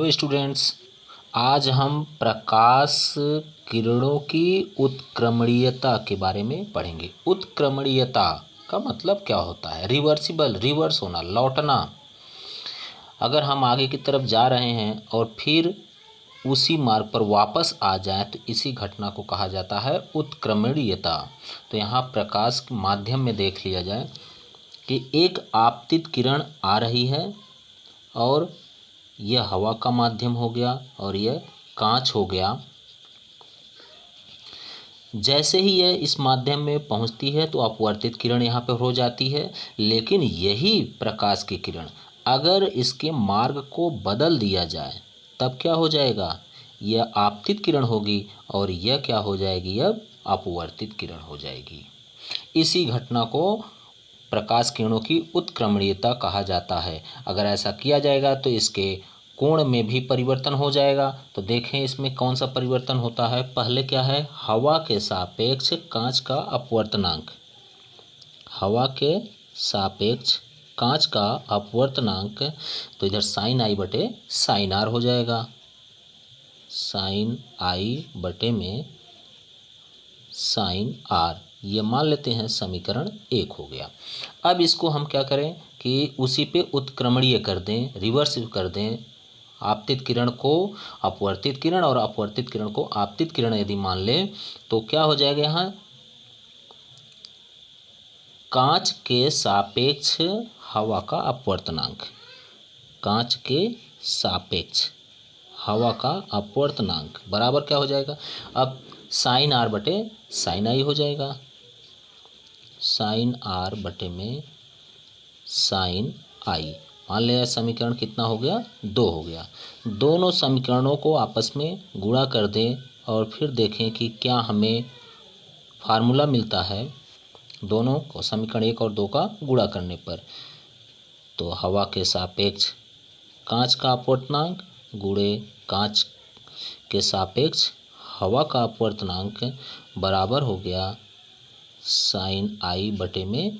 Hello students, आज हम प्रकाश किरणों की उत्क्रमणीयता के बारे में पढ़ेंगे। उत्क्रमणीयता का मतलब क्या होता है? रिवर्सिबल, रिवर्स होना, लौटना। अगर हम आगे की तरफ जा रहे हैं और फिर उसी मार्ग पर वापस आ जाएं तो इसी घटना को कहा जाता है उत्क्रमणीयता। तो यहाँ प्रकाश के माध्यम में देख लिया जाए कि एक आपतित किरण आ रही है और यह हवा का माध्यम हो गया और यह कांच हो गया। जैसे ही यह इस माध्यम में पहुंचती है तो अपवर्तित किरण यहाँ पर हो जाती है। लेकिन यही प्रकाश की किरण अगर इसके मार्ग को बदल दिया जाए तब क्या हो जाएगा? यह आपतित किरण होगी और यह क्या हो जाएगी? अब अपवर्तित किरण हो जाएगी। इसी घटना को प्रकाश किरणों की उत्क्रमणीयता कहा जाता है। अगर ऐसा किया जाएगा तो इसके कोण में भी परिवर्तन हो जाएगा। तो देखें इसमें कौन सा परिवर्तन होता है। पहले क्या है? हवा के सापेक्ष कांच का अपवर्तनांक। हवा के सापेक्ष कांच का अपवर्तनांक, तो इधर साइन आई बटे साइन आर हो जाएगा। साइन आई बटे में साइन आर, ये मान लेते हैं समीकरण 1 हो गया। अब इसको हम क्या करें कि उसी पे उत्क्रमणीय कर दें, रिवर्स कर दें। आपतित किरण को अपवर्तित किरण और अपवर्तित किरण को आपतित किरण यदि मान लें तो क्या हो जाएगा? यहाँ कांच के सापेक्ष हवा का अपवर्तनांक, कांच के सापेक्ष हवा का अपवर्तनांक बराबर क्या हो जाएगा? अब साइन आर बटे साइन आई हो जाएगा। साइन आर बटे में साइन आई, मान लिया समीकरण कितना हो गया? 2 हो गया। दोनों समीकरणों को आपस में गुणा कर दें और फिर देखें कि क्या हमें फार्मूला मिलता है दोनों को, समीकरण 1 और 2 का गुणा करने पर। तो हवा के सापेक्ष कांच का अपवर्तनांक गुणे कांच के सापेक्ष हवा का अपवर्तनांक बराबर हो गया साइन आई बटे में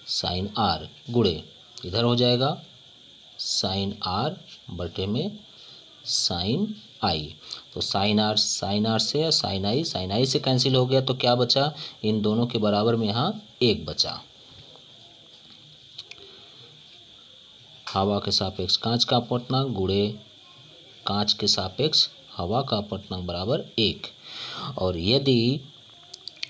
साइन आर, गुणे इधर हो जाएगा साइन आर बटे में साइन आई। तो साइन आर से साइन आई से कैंसिल हो गया तो क्या बचा? इन दोनों के बराबर में यहाँ 1 बचा। हवा के सापेक्ष कांच का अपवर्तनांक गुणे कांच के सापेक्ष हवा का अपवर्तनांक बराबर 1। और यदि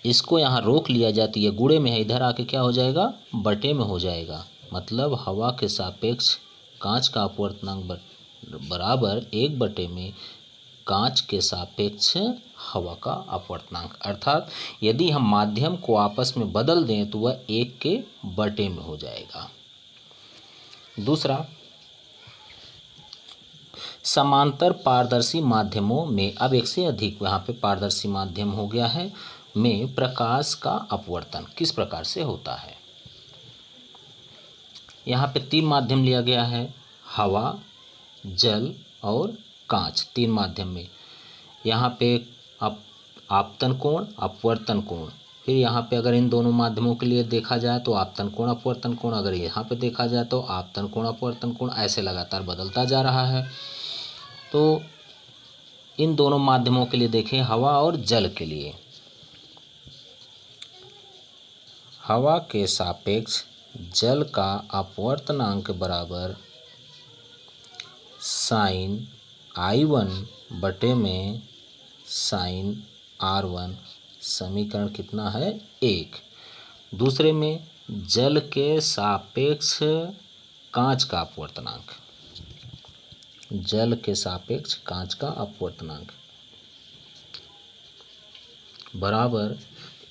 इसको यहाँ रोक लिया जाए तो ये गुणे में है, इधर आके क्या हो जाएगा? बटे में हो जाएगा। मतलब हवा के सापेक्ष कांच का अपवर्तनांक बराबर 1 बटे में कांच के सापेक्ष हवा का अपवर्तनांक। अर्थात यदि हम माध्यम को आपस में बदल दें तो वह 1 के बटे में हो जाएगा। दूसरा, समांतर पारदर्शी माध्यमों में, अब एक से अधिक यहाँ पे पारदर्शी माध्यम हो गया है, में प्रकाश का अपवर्तन किस प्रकार से होता है? यहाँ पे 3 माध्यम लिया गया है, हवा, जल और कांच। 3 माध्यम में यहाँ पे आपतन कोण, अपवर्तन कोण, फिर यहाँ पे अगर इन दोनों माध्यमों के लिए देखा जाए तो आपतन कोण अपवर्तन कोण, अगर यहाँ पे देखा जाए तो आपतन कोण अपवर्तन कोण, ऐसे लगातार बदलता जा रहा है। तो इन दोनों माध्यमों के लिए देखें, हवा और जल के लिए, हवा के सापेक्ष जल का अपवर्तनांक बराबर साइन I1 बटे में साइन R1, समीकरण कितना है? 1। दूसरे में जल के सापेक्ष कांच का अपवर्तनांक, जल के सापेक्ष कांच का अपवर्तनांक बराबर,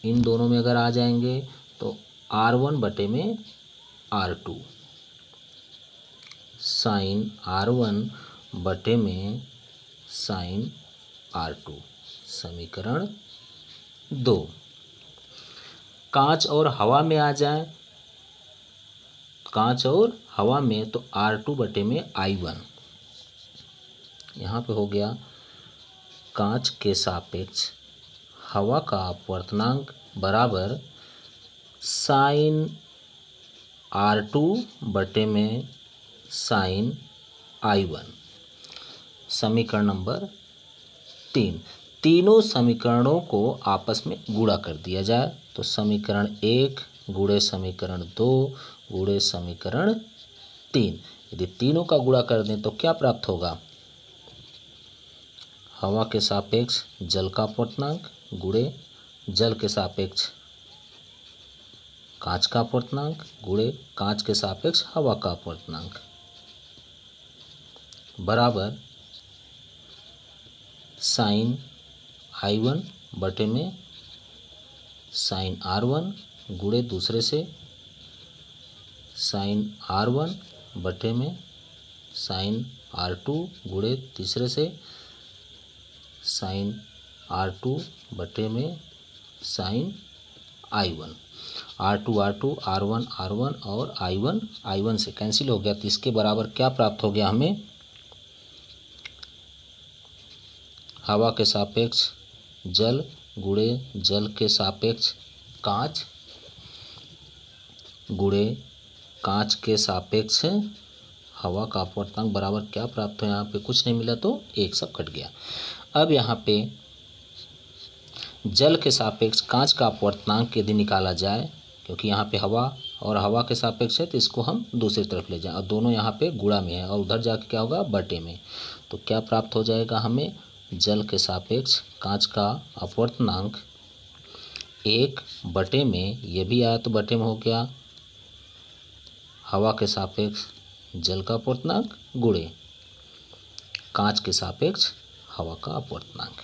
इन दोनों में अगर आ जाएंगे तो R1 बटे में R2, साइन R1 बटे में साइन R2, समीकरण 2। कांच और हवा में आ जाए, कांच और हवा में तो R2 बटे में I1, यहाँ पे हो गया कांच के सापेक्ष हवा का अपवर्तनांक बराबर साइन R2 बटे में साइन I1। समीकरण नंबर 3। तीनों समीकरणों को आपस में गुणा कर दिया जाए तो समीकरण 1 गुणे समीकरण 2 गुणे समीकरण 3, यदि तीनों का गुणा कर दें तो क्या प्राप्त होगा? हवा के सापेक्ष जल का अपवर्तनांक गुणे जल के सापेक्ष कांच का अपवर्तनांक गुणे कांच के सापेक्ष हवा का अपवर्तनांक बराबर साइन I1 बटे में साइन R1 गुणे दूसरे से साइन R1 बटे में साइन R2 गुणे तीसरे से साइन R2 बटे में sign I1। R2 R1 R1 और I1 से कैंसिल हो गया तो इसके बराबर क्या प्राप्त हो गया हमें? हवा के सापेक्ष जल गुणे जल के सापेक्ष कांच गुणे कांच के सापेक्ष हवा का अपवर्तनांक बराबर क्या प्राप्त हो? यहाँ पे कुछ नहीं मिला तो एक सब कट गया। अब यहाँ पे जल के सापेक्ष कांच का अपवर्तनांक यदि निकाला जाए, क्योंकि यहाँ पे हवा और हवा के सापेक्ष है तो इसको हम दूसरी तरफ ले जाएं और दोनों यहाँ पे गुणा में है और उधर जाके क्या होगा? बटे में। तो क्या प्राप्त हो जाएगा हमें? जल के सापेक्ष कांच का अपवर्तनांक 1 बटे में, ये भी आया तो बटे में हो गया, हवा के सापेक्ष जल का अपवर्तनांक गुणे कांच के सापेक्ष हवा का अपवर्तनांक।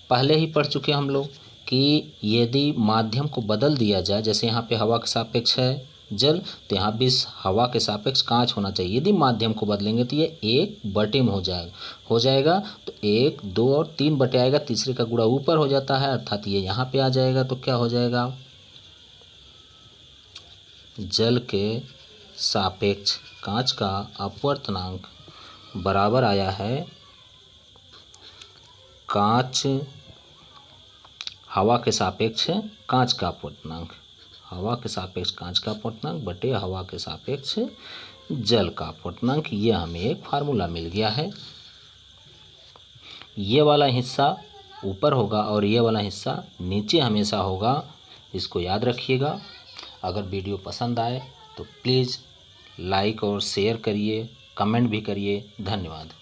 पहले ही पढ़ चुके हम लोग कि यदि माध्यम को बदल दिया जाए, जैसे यहाँ पे हवा के सापेक्ष है जल तो यहाँ भी हवा के सापेक्ष कांच होना चाहिए। यदि माध्यम को बदलेंगे तो ये 1 बटे में हो जाएगा तो 1 2 और 3 बटे आएगा, तीसरे का गुणा ऊपर हो जाता है अर्थात ये यहाँ पे आ जाएगा। तो क्या हो जाएगा? जल के सापेक्ष कांच का अपवर्तनांक बराबर आया है कांच हवा के सापेक्ष कांच का अपवर्तनांक, हवा के सापेक्ष कांच का अपवर्तनांक बटे हवा के सापेक्ष जल का अपवर्तनांक। ये हमें एक फार्मूला मिल गया है। ये वाला हिस्सा ऊपर होगा और ये वाला हिस्सा नीचे हमेशा होगा, इसको याद रखिएगा। अगर वीडियो पसंद आए तो प्लीज़ लाइक और शेयर करिए, कमेंट भी करिए। धन्यवाद।